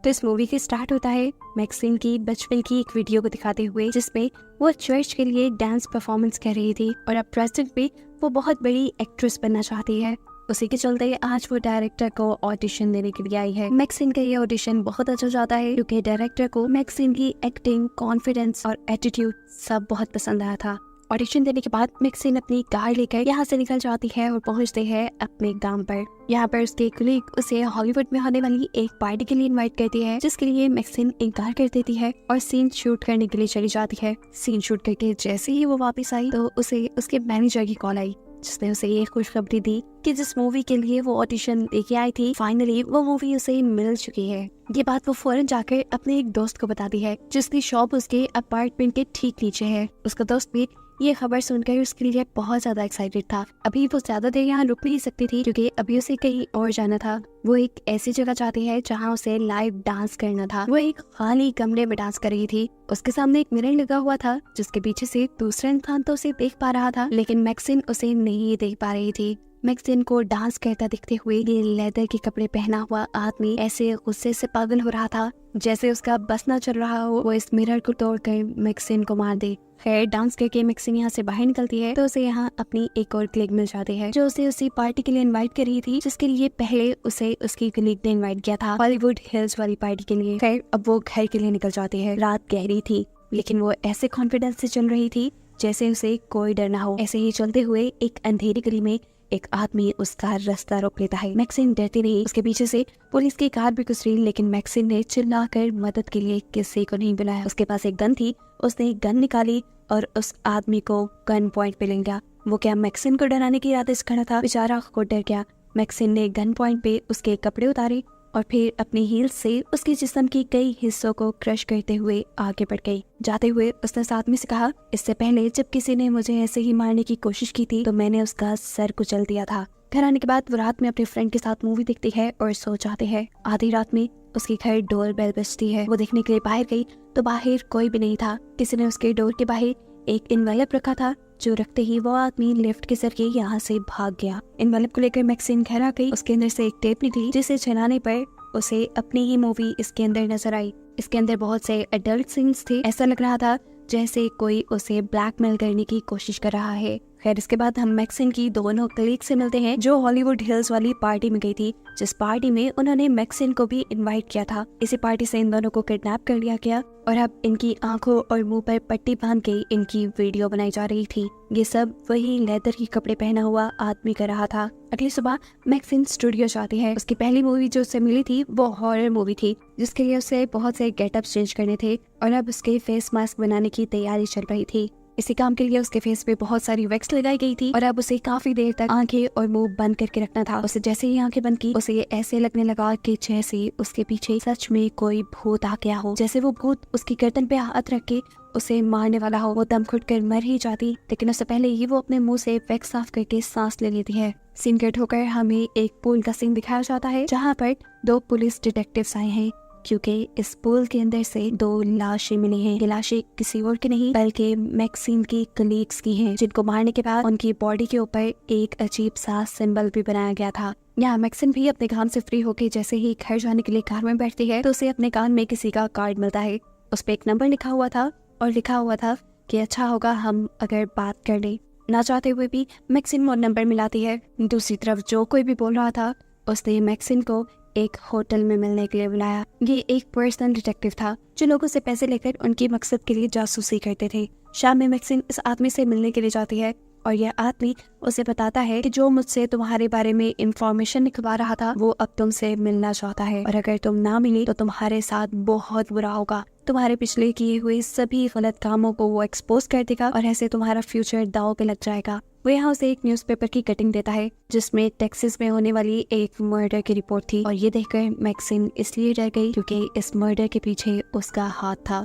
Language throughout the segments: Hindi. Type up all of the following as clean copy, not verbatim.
तो इस मूवी की स्टार्ट होता है मैक्सिन की बचपन की एक वीडियो को दिखाते हुए, जिसमें वो चर्च के लिए डांस परफॉर्मेंस कर रही थी और अब प्रेजेंट में वो बहुत बड़ी एक्ट्रेस बनना चाहती है। उसी के चलते आज वो डायरेक्टर को ऑडिशन देने के लिए आई है। मैक्सिन का ये ऑडिशन बहुत अच्छा जाता है क्योंकि डायरेक्टर को मैक्सिन की एक्टिंग, कॉन्फिडेंस और एटीट्यूड सब बहुत पसंद आया था। ऑडिशन देने के बाद मैक्सिन अपनी कार लेकर यहाँ से निकल जाती है और पहुँचते हैं अपने गांव पर। यहाँ पर उसके कलीग उसे हॉलीवुड में होने वाली एक पार्टी के लिए इनवाइट करती है, जिसके लिए मैक्सिन इनकार कर देती है और सीन शूट करने के लिए चली जाती है। सीन शूट करके जैसे ही वो वापस आई तो उसे उसके मैनेजर की कॉल आई, जिसने उसे ये खुशखबरी दी कि जिस मूवी के लिए वो ऑडिशन देके आई थी, फाइनली वो मूवी उसे मिल चुकी है। ये बात वो फौरन जाकर अपने एक दोस्त को बताती है, जिसकी शॉप उसके अपार्टमेंट के ठीक नीचे है। उसका दोस्त भी ये खबर सुनकर उसके लिए बहुत ज्यादा एक्साइटेड था। अभी वो ज्यादा देर यहाँ रुक नहीं सकती थी क्योंकि अभी उसे कहीं और जाना था। वो एक ऐसी जगह चाहती है जहाँ उसे लाइव डांस करना था। वो एक खाली कमरे में डांस कर रही थी। उसके सामने एक मिरर लगा हुआ था, जिसके पीछे से दूसरा इंसान तो उसे देख पा रहा था, लेकिन मैक्सिन उसे नहीं देख पा रही थी। मैक्सिन को डांस करता दिखते हुए ये लेदर के कपड़े पहना हुआ आदमी ऐसे गुस्से से पागल हो रहा था जैसे उसका बस न चल रहा हो वो इस मिरर को तोड़कर मैक्सिन को मार दे। खैर, डांस करके मैक्सिन यहाँ से बाहर निकलती है तो उसे यहाँ अपनी एक और कलीग मिल जाती है, जो उसे उसी पार्टी के लिए इनवाइट कर रही थी, जिसके लिए पहले उसे उसकी कलीग ने इनवाइट किया था, हॉलीवुड हिल्स वाली पार्टी के लिए। खैर, अब वो घर के लिए निकल जाती है। रात गहरी थी, लेकिन वो ऐसे कॉन्फिडेंस से चल रही थी जैसे उसे कोई डर ना हो। ऐसे ही चलते हुए एक अंधेरी गली में एक आदमी उसका रास्ता रोक लेता है। मैक्सिन डरती नहीं, उसके पीछे से पुलिस की कार भी गुजरी, लेकिन मैक्सिन ने चिल्लाकर मदद के लिए किसी को नहीं बुलाया। उसके पास एक गन थी, उसने गन निकाली और उस आदमी को गन पॉइंट पे ले गया। वो क्या मैक्सिन को डराने की इरादे से खड़ा था? बेचारा खुद डर गया। मैक्सिन ने गन पॉइंट पे उसके कपड़े उतारे और फिर अपनी हील से उसके जिस्म की कई हिस्सों को क्रश करते हुए आगे बढ़ गई। जाते हुए उसने साथ में से कहा, इससे पहले जब किसी ने मुझे ऐसे ही मारने की कोशिश की थी तो मैंने उसका सर कुचल दिया था। घर आने के बाद वो रात में अपने फ्रेंड के साथ मूवी देखती है और सो जाते हैं। आधी रात में उसके घर डोर बेल बजती है। वो देखने के लिए बाहर गई तो बाहर कोई भी नहीं था। किसी ने उसके डोर के बाहर एक इनवेलप रखा था, जो रखते ही वो आदमी लिफ्ट के जरिए यहाँ से भाग गया। इनवेलप को लेकर मैक्सिन घर आ गई। उसके अंदर से एक टेप निकली, जिसे चलाने पर उसे अपनी ही मूवी इसके अंदर नजर आई। इसके अंदर बहुत से एडल्ट सीन्स थे। ऐसा लग रहा था जैसे कोई उसे ब्लैकमेल करने की कोशिश कर रहा है। खैर, इसके बाद हम मैक्सिन की दोनों कलीग से मिलते हैं, जो हॉलीवुड हिल्स वाली पार्टी में गई थी, जिस पार्टी में उन्होंने मैक्सिन को भी इनवाइट किया था। इसी पार्टी से इन दोनों को किडनैप कर लिया गया और अब इनकी आंखों और मुंह पर पट्टी बांध के इनकी वीडियो बनाई जा रही थी। ये सब वही लेदर के कपड़े पहना हुआ आदमी कर रहा था। अगली सुबह मैक्सिन स्टूडियो जाती है। उसकी पहली मूवी जो उसे मिली थी वो हॉरर मूवी थी, जिसके लिए उसे बहुत से गेटअप चेंज करने थे और अब उसके फेस मास्क बनाने की तैयारी चल रही थी। इसी काम के लिए उसके फेस पे बहुत सारी वैक्स लगाई गई थी और अब उसे काफी देर तक आंखें और मुंह बंद करके रखना था। उसे जैसे ही आंखें बंद की, उसे ऐसे लगने लगा कि जैसे उसके पीछे सच में कोई भूत आ गया हो, जैसे वो भूत उसकी गर्दन पे हाथ रख के उसे मारने वाला हो। वो दम घुट कर मर ही जाती, लेकिन उससे पहले ही वो अपने मुंह से वैक्स साफ करके सांस ले लेती है। सीन कट होकर हमें एक पूल का सीन दिखाया जाता है, जहाँ पर 2 पुलिस डिटेक्टिव्स आए हैं, क्योंकि इस पूल के अंदर से 2 लाशें मिली हैं। ये लाशें किसी और की नहीं बल्कि मैक्सिन की कलीग्स की हैं, जिनको मारने के बाद उनकी बॉडी के ऊपर एक अजीब सा सिंबल भी बनाया गया था। यहाँ मैक्सिन भी अपने काम से फ्री होके जैसे ही घर जाने के लिए कार में बैठती है तो उसे अपने कान में किसी का कार्ड मिलता है। उस पर एक नंबर लिखा हुआ था और लिखा हुआ था कि अच्छा होगा हम अगर बात कर लें। ना चाहते हुए भी मैक्सिन वो नंबर मिलाती है। दूसरी तरफ जो कोई भी बोल रहा था उसने मैक्सिन को एक होटल में मिलने के लिए बुलाया। ये एक पर्सनल डिटेक्टिव था जो लोगों से पैसे लेकर उनकी मकसद के लिए जासूसी करते थे। शाम में मैक्सिन इस आदमी से मिलने के लिए जाती है और यह आदमी उसे बताता है कि जो मुझसे तुम्हारे बारे में इंफॉर्मेशन निकलवा रहा था वो अब तुमसे मिलना चाहता है और अगर तुम ना मिली तो तुम्हारे साथ बहुत बुरा होगा। तुम्हारे पिछले किए हुए सभी गलत कामों को वो एक्सपोज कर देगा और ऐसे तुम्हारा फ्यूचर दांव पे लग जाएगा। वो यहाँ उसे एक न्यूज़पेपर की कटिंग देता है जिसमें टेक्सास में होने वाली एक मर्डर की रिपोर्ट थी और ये देखकर मैक्सिन इसलिए डर गई क्योंकि इस मर्डर के पीछे उसका हाथ था।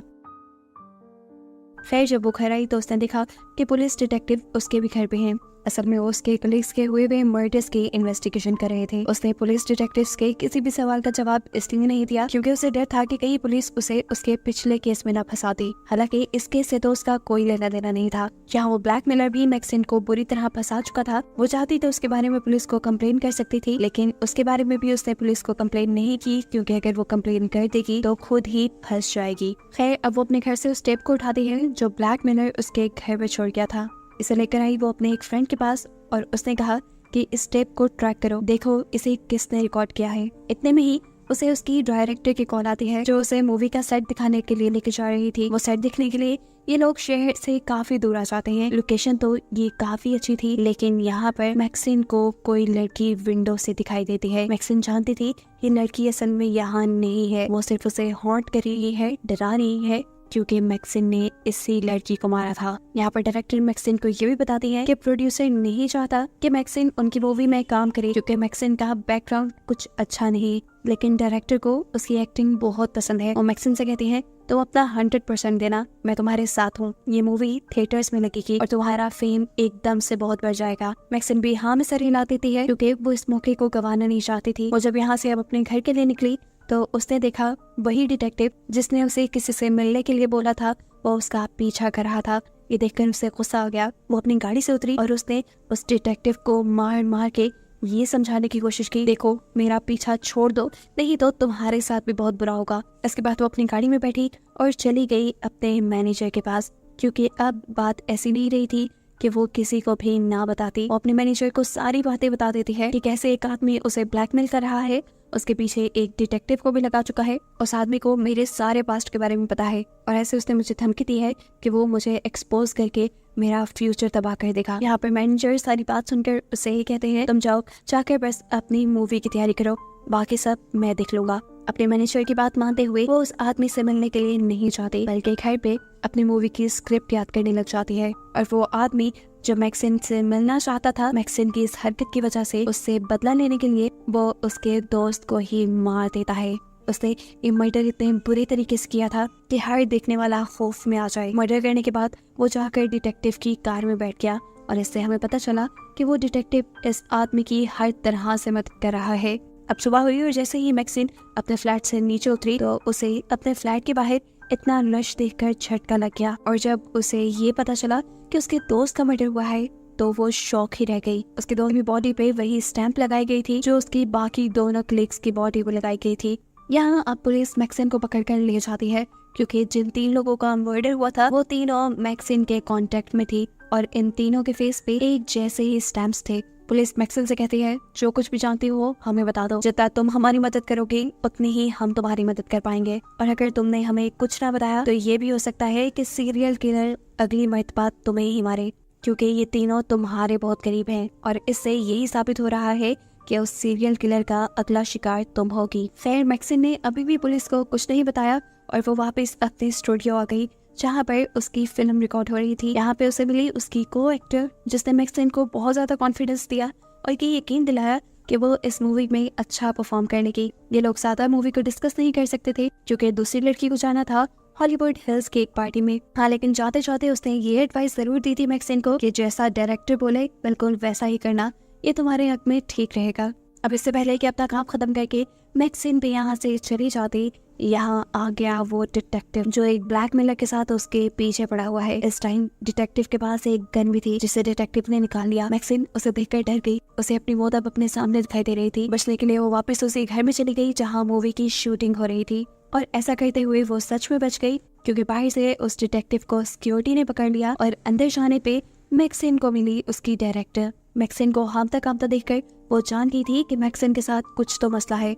फिर जब वो घर आई तो उसने देखा कि पुलिस डिटेक्टिव उसके भी घर पे हैं। असल में वो उसके कलीग्स के हुए मर्डर्स की इन्वेस्टिगेशन कर रहे थे। उसने पुलिस डिटेक्टिव्स के किसी भी सवाल का जवाब इसलिए नहीं दिया क्योंकि उसे डर था कि कहीं पुलिस उसे उसके पिछले केस में न फंसा दी। हालांकि इस केस से तो उसका कोई लेना देना नहीं था। जहाँ वो ब्लैकमेलर भी मैक्सिन को बुरी तरह फंसा चुका था। वो चाहती तो उसके बारे में पुलिस को कंप्लेन कर सकती थी, लेकिन उसके बारे में भी उसने पुलिस को कंप्लेन नहीं की क्योंकि अगर वो कंप्लेन कर देगी तो खुद ही फंस जाएगी। खैर, अब वो अपने घर से उस टेप को उठाती है जो ब्लैकमेलर उसके घर में छोड़ गया था। इसे लेकर आई वो अपने एक फ्रेंड के पास और उसने कहा कि इस टेप को ट्रैक करो, देखो इसे किसने रिकॉर्ड किया है। इतने में ही उसे उसकी डायरेक्टर की कॉल आती है जो उसे मूवी का सेट दिखाने के लिए लेके जा रही थी। वो सेट दिखने के लिए ये लोग शहर से काफी दूर आ जाते हैं। लोकेशन तो ये काफी अच्छी थी, लेकिन यहाँ पर मैक्सिन को कोई लड़की विंडो से दिखाई देती है। मैक्सिन जानती थी ये लड़की असल में यहाँ नहीं है, वो सिर्फ उसे हॉन्ट कर रही है, डरा रही है क्योंकि मैक्सिन ने इसी लड़की को मारा था। यहाँ पर डायरेक्टर मैक्सिन को ये भी बताती है कि प्रोड्यूसर नहीं चाहता कि मैक्सिन उनकी मूवी में काम करे क्योंकि मैक्सिन का बैकग्राउंड कुछ अच्छा नहीं, लेकिन डायरेक्टर को उसकी एक्टिंग बहुत पसंद है। और मैक्सिन से कहती है तो अपना 100% देना, मैं तुम्हारे साथ हूँ। ये मूवी थिएटर्स में लगेगी और तुम्हारा फेम एकदम से बहुत बढ़ जाएगा। मैक्सिन भी हाँ में सर हिला देती है क्योंकि वो इस मौके को गंवाना नहीं चाहती थी। वो जब यहाँ से अब अपने घर के लिए निकली तो उसने देखा वही डिटेक्टिव जिसने उसे किसी से मिलने के लिए बोला था वो उसका पीछा कर रहा था। ये देखकर उसे गुस्सा आ गया। वो अपनी गाड़ी से उतरी और उसने उस डिटेक्टिव को मार मार के ये समझाने की कोशिश की, देखो मेरा पीछा छोड़ दो नहीं तो तुम्हारे साथ भी बहुत बुरा होगा। इसके बाद वो अपनी गाड़ी में बैठी और चली गई अपने मैनेजर के पास क्योंकि अब बात ऐसी नहीं रही थी कि वो किसी को भी ना बताती। वो अपने मैनेजर को सारी बातें बता देती है कि कैसे एक आदमी उसे ब्लैकमेल कर रहा है, उसके पीछे एक डिटेक्टिव को भी लगा चुका है, उस आदमी को मेरे सारे पास्ट के बारे में पता है और ऐसे उसने मुझे धमकी दी है कि वो मुझे एक्सपोज करके मेरा फ्यूचर तबाह कर देगा। यहाँ पर मैनेजर सारी बात सुनकर उसे ही कहते हैं तुम जाओ जाकर बस अपनी मूवी की तैयारी करो, बाकी सब मैं देख लूंगा। अपने मैनेजर की बात मानते हुए वो उस आदमी से मिलने के लिए नहीं चाहती बल्कि घर पे अपनी मूवी की स्क्रिप्ट याद करने लग जाती है। और वो आदमी जो मैक्सिन से मिलना चाहता था, मैक्सिन की इस हरकत की वजह से उससे बदला लेने के लिए वो उसके दोस्त को ही मार देता है। उसने ये मर्डर इतने बुरे तरीके से किया था कि हर देखने वाला खौफ में आ जाए। मर्डर करने के बाद वो जाकर डिटेक्टिव की कार में बैठ गया और इससे हमें पता चला कि वो डिटेक्टिव इस आदमी की हर तरह से मदद कर रहा है। अब सुबह हुई और जैसे ही मैक्सिन अपने फ्लैट से नीचे उतरी तो उसे अपने फ्लैट के बाहर इतना रश देखकर झटका लग गया और जब उसे ये पता चला कि उसके दोस्त का मर्डर हुआ है तो वो शॉक ही रह गई। उसके दोस्त की बॉडी पे वही स्टैंप लगाई गई थी जो उसकी बाकी दोनों कलीग्स की बॉडी पे लगाई गई थी। यहाँ अब पुलिस मैक्सिन को पकड़कर ले जाती है क्योंकि जिन 3 लोगों का मर्डर हुआ था वो तीनों मैक्सिन के कांटेक्ट में थी और इन तीनों के फेस पे एक जैसे ही स्टैम्प्स थे। पुलिस मैक्सिन से कहती है जो कुछ भी जानती हो हमें बता दो, जितना तुम हमारी मदद करोगे उतनी ही हम तुम्हारी मदद कर पाएंगे और अगर तुमने हमें कुछ ना बताया तो ये भी हो सकता है कि सीरियल किलर अगली मर्तबा तुम्हें ही मारे क्योंकि ये तीनों तुम्हारे बहुत करीब हैं और इससे यही साबित हो रहा है कि उस सीरियल किलर का अगला शिकार तुम होगी। खैर मैक्सिन ने अभी भी पुलिस को कुछ नहीं बताया और वो वापस अपने स्टूडियो आ गई जहाँ पर उसकी फिल्म रिकॉर्ड हो रही थी। यहाँ पे उसे मिली उसकी को एक्टर जिसने मैक्सिन को बहुत ज्यादा कॉन्फिडेंस दिया और ये यकीन दिलाया कि वो इस मूवी में अच्छा परफॉर्म करने की। ये लोग ज्यादा मूवी को डिस्कस नहीं कर सकते थे क्योंकि दूसरी लड़की को जाना था हॉलीवुड हिल्स की एक पार्टी में। हाँ, लेकिन जाते जाते उसने ये एडवाइस जरूर दी थी मैक्सिन को कि जैसा डायरेक्टर बोले बिल्कुल वैसा ही करना, ये तुम्हारे हक में ठीक रहेगा। अब इससे पहले कि अपना काम खत्म करके मैक्सिन भी यहाँ से चली जाती, यहाँ आ गया वो डिटेक्टिव जो एक ब्लैकमेलर के साथ उसके पीछे पड़ा हुआ है। इस टाइम डिटेक्टिव के पास एक गन भी थी जिसे डिटेक्टिव ने निकाल लिया। मैक्सिन उसे देखकर डर गई, उसे अपनी मौत अब अपने सामने दिखाई दे रही थी। बचने के लिए वो वापस उसी घर में चली गई जहाँ मूवी की शूटिंग हो रही थी और ऐसा करते हुए वो सच में बच गई क्योंकि बाहर से उस डिटेक्टिव को सिक्योरिटी ने पकड़ लिया और अंदर जाने पे मैक्सिन को मिली उसकी डायरेक्टर। मैक्सिन को हामता कामता देखकर वो जान गई थी कि मैक्सिन के साथ कुछ तो मसला है।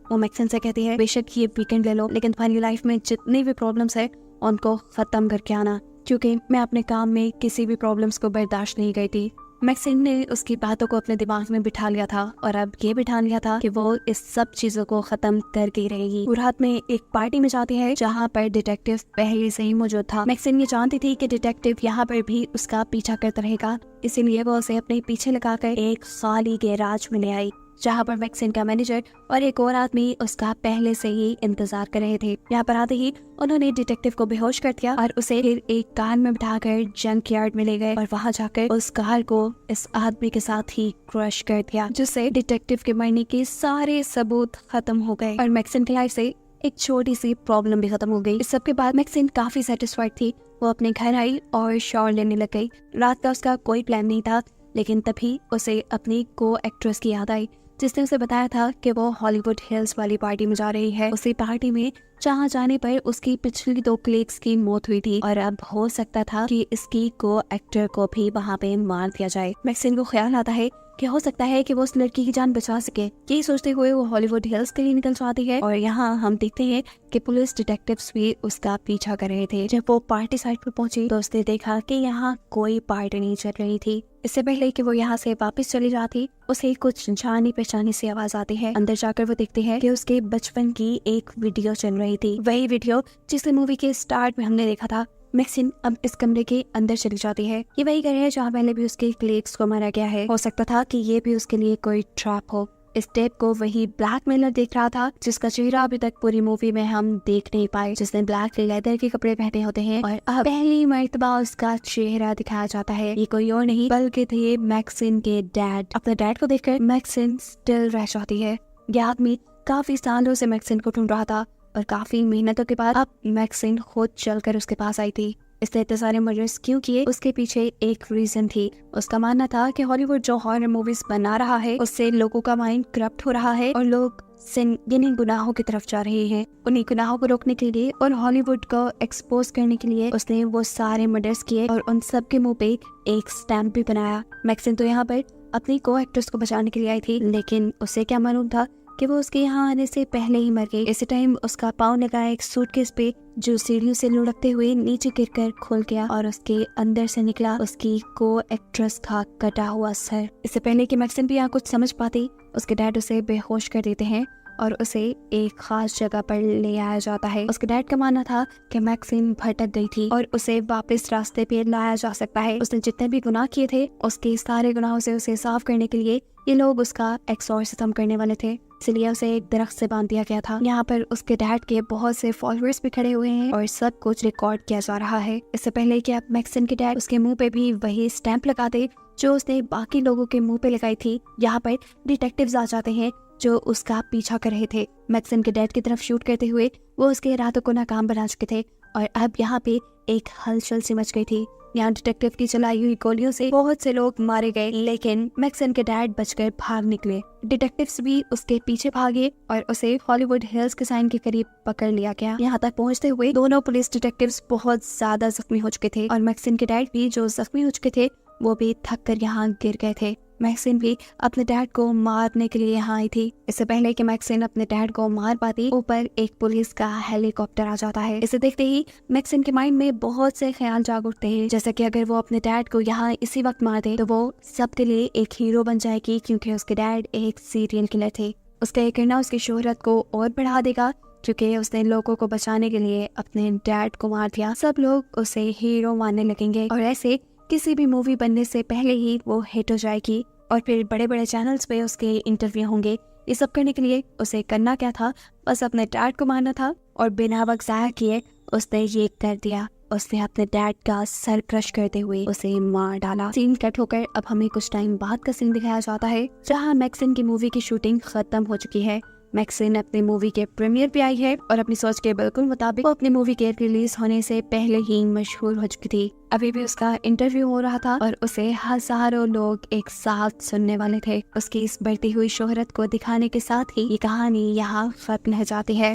वो मैक्सिन से कहती है बेशक ये वीकेंड ले लो लेकिन तुम्हारी लाइफ में जितनी भी प्रॉब्लम्स है उनको खत्म करके आना क्योंकि मैं अपने काम में किसी भी प्रॉब्लम्स को बर्दाश्त नहीं करती। मैक्सिन ने उसकी बातों को अपने दिमाग में बिठा लिया था और अब ये बिठा लिया था कि वो इस सब चीजों को खत्म करके रहेगी। वो रात में एक पार्टी में जाती है जहाँ पर डिटेक्टिव पहले से ही मौजूद था। मैक्सिन ये जानती थी कि डिटेक्टिव यहाँ पर भी उसका पीछा करता रहेगा, इसीलिए वो उसे अपने पीछे लगाकर एक खाली गैराज में ले आई जहाँ पर मैक्सिन का मैनेजर और एक और आदमी उसका पहले से ही इंतजार कर रहे थे। यहाँ पर आते ही उन्होंने डिटेक्टिव को बेहोश कर दिया और उसे फिर एक कार में बिठाकर जंक यार्ड में ले गए और वहाँ जाकर उस कार को इस आदमी के साथ ही क्रश कर दिया, जिससे डिटेक्टिव के मरने के सारे सबूत खत्म हो गए और मैक्सिन की लाइफ से एक छोटी सी प्रॉब्लम भी खत्म हो गई। इस सब के बाद मैक्सिन काफी सेटिस्फाइड थी। वो अपने घर आई और शावर लेने लग गई। रात का उसका कोई प्लान नहीं था, लेकिन तभी उसे अपनी को एक्ट्रेस की याद आई जिसने उसे बताया था कि वो हॉलीवुड हिल्स वाली पार्टी में जा रही है। उसी पार्टी में जहाँ जाने पर उसकी पिछली 2 कलीग्स की मौत हुई थी और अब हो सकता था कि इसकी को एक्टर को भी वहाँ पे मार दिया जाए। मैक्सिन को ख्याल आता है कि हो सकता है कि वो उस लड़की की जान बचा सके। ये सोचते हुए वो हॉलीवुड हिल्स के लिए निकल जाती है और यहाँ हम देखते हैं कि पुलिस डिटेक्टिव्स भी उसका पीछा कर रहे थे। जब वो पार्टी साइट पर पहुंची तो उसने देखा कि यहाँ कोई पार्टी नहीं चल रही थी। इससे पहले कि वो यहाँ से वापस चली जाती, उसे कुछ जानी पहचानी सी आवाज आती है। अंदर जाकर वो देखते हैं कि उसके बचपन की एक वीडियो चल रही थी, वही वीडियो जिसे मूवी के स्टार्ट में हमने देखा था। मैक्सिन अब इस कमरे के अंदर चली जाती है। ये वही घर है जहाँ पहले भी उसके कलीग्स को मारा गया है। हो सकता था कि ये भी उसके लिए कोई ट्रैप हो। इस टेप को वही ब्लैकमेलर देख रहा था जिसका चेहरा अभी तक पूरी मूवी में हम देख नहीं पाए, जिसने ब्लैक लेदर के कपड़े पहने होते हैं और अब पहली मर्तबा उसका चेहरा दिखाया जाता है। ये कोई और नहीं बल्कि थे मैक्सिन के डैड। अपने डैड को देखकर मैक्सिन स्टिल रह जाती है। यह आदमी काफी सालों से मैक्सिन को ढूंढ रहा था और काफी मेहनतों के बाद अब मैक्सिन खुद चलकर उसके पास आई थी। इसने इतने सारे मर्डर्स क्यों किए, उसके पीछे एक रीजन थी। उसका मानना था कि हॉलीवुड जो हॉरर मूवीज बना रहा है उससे लोगों का माइंड करप्ट हो रहा है और लोग जिन्हीं गुनाहों की तरफ जा रहे हैं। उन्हीं गुनाहों को रोकने के लिए और हॉलीवुड को एक्सपोज करने के लिए उसने वो सारे मर्डर्स किए और उन सब के मुंह पे एक स्टैम्प भी बनाया। मैक्सिन तो यहाँ पर अपनी को एक्ट्रेस को बचाने के लिए आई थी, लेकिन उसे क्या मालूम था कि वो उसके यहाँ आने से पहले ही मर गई। इसी टाइम उसका पाँव लगा एक सूटकेस पे जो सीढ़ियों से लुढ़कते हुए नीचे गिरकर खुल गया और उसके अंदर से निकला उसकी को एक्ट्रेस का कटा हुआ सर। इससे पहले कि मैक्सिन भी यहाँ कुछ समझ पाती, उसके डैड उसे बेहोश कर देते हैं और उसे एक खास जगह पर ले आया जाता है। उसके डैड का मानना था कि मैक्सिन भटक गई थी और उसे वापस रास्ते पे लाया जा सकता है। उसने जितने भी गुनाह किए थे उसके सारे गुनाहों से उसे साफ करने के लिए ये लोग उसका एक्सॉर्सिज्म करने वाले थे, इसलिए उसे एक दरख्त से बांध दिया गया था। यहाँ पर उसके डैड के बहुत से फॉलोअर्स भी खड़े हुए हैं और सब कुछ रिकॉर्ड किया जा रहा है। इससे पहले कि अब मैक्सिन के डैड उसके मुंह पे भी वही स्टैंप लगा दे जो उसने बाकी लोगों के मुंह पे लगाई थी, यहाँ पर डिटेक्टिव्स आ जाते हैं जो उसका पीछा कर रहे थे। मैक्सिन के डैड की तरफ शूट करते हुए वो उसके इरादों को नाकाम बना चुके थे और अब यहाँ पे एक हलचल सी मच गई थी। यहाँ डिटेक्टिव की चलाई हुई गोलियों से बहुत से लोग मारे गए, लेकिन मैक्सिन के डैड बचकर भाग निकले। डिटेक्टिव्स भी उसके पीछे भागे और उसे हॉलीवुड हिल्स के साइन के करीब पकड़ लिया गया। यहाँ तक पहुँचते हुए दोनों पुलिस डिटेक्टिव्स बहुत ज्यादा जख्मी हो चुके थे और मैक्सिन के डैड भी जो जख्मी हो चुके थे वो भी थक कर यहाँ गिर गए थे। मैक्सिन भी अपने डैड को मारने के लिए यहाँ आई थी। इससे पहले कि मैक्सिन अपने डैड को मार पाती, ऊपर एक पुलिस का हेलीकॉप्टर आ जाता है। इसे देखते ही मैक्सिन के माइंड में बहुत से ख्याल जाग उठते हैं, जैसे कि अगर वो अपने डैड को यहाँ इसी वक्त मार दे तो वो सबके लिए एक हीरो बन जाएगी, क्योंकि उसके डैड एक सीरियल किलर थे। उसका ये करना उसकी शोहरत को और बढ़ा देगा, क्योंकि उसने लोगों को बचाने के लिए अपने डैड को मार दिया। सब लोग उसे हीरो मानने लगेंगे और ऐसे किसी भी मूवी बनने से पहले ही वो हिट हो जाएगी और फिर बड़े बड़े चैनल्स पे उसके इंटरव्यू होंगे। ये सब करने के लिए उसे करना क्या था, बस अपने डैड को मारना था और बिना वक्त ज़ाया किए उसने ये कर दिया। उसने अपने डैड का सर क्रश करते हुए उसे मार डाला। सीन कट होकर अब हमें कुछ टाइम बाद का सीन दिखाया जाता है जहाँ मैक्सिन की मूवी की शूटिंग खत्म हो चुकी है। मैक्सिन अपनी मूवी के प्रीमियर पे आई है और अपनी सोच के बिल्कुल मुताबिक वो अपनी मूवी के रिलीज होने से पहले ही मशहूर हो चुकी थी। अभी भी उसका इंटरव्यू हो रहा था और उसे हजारों लोग एक साथ सुनने वाले थे। उसकी इस बढ़ती हुई शोहरत को दिखाने के साथ ही ये कहानी यहाँ खत्म हो जाती है।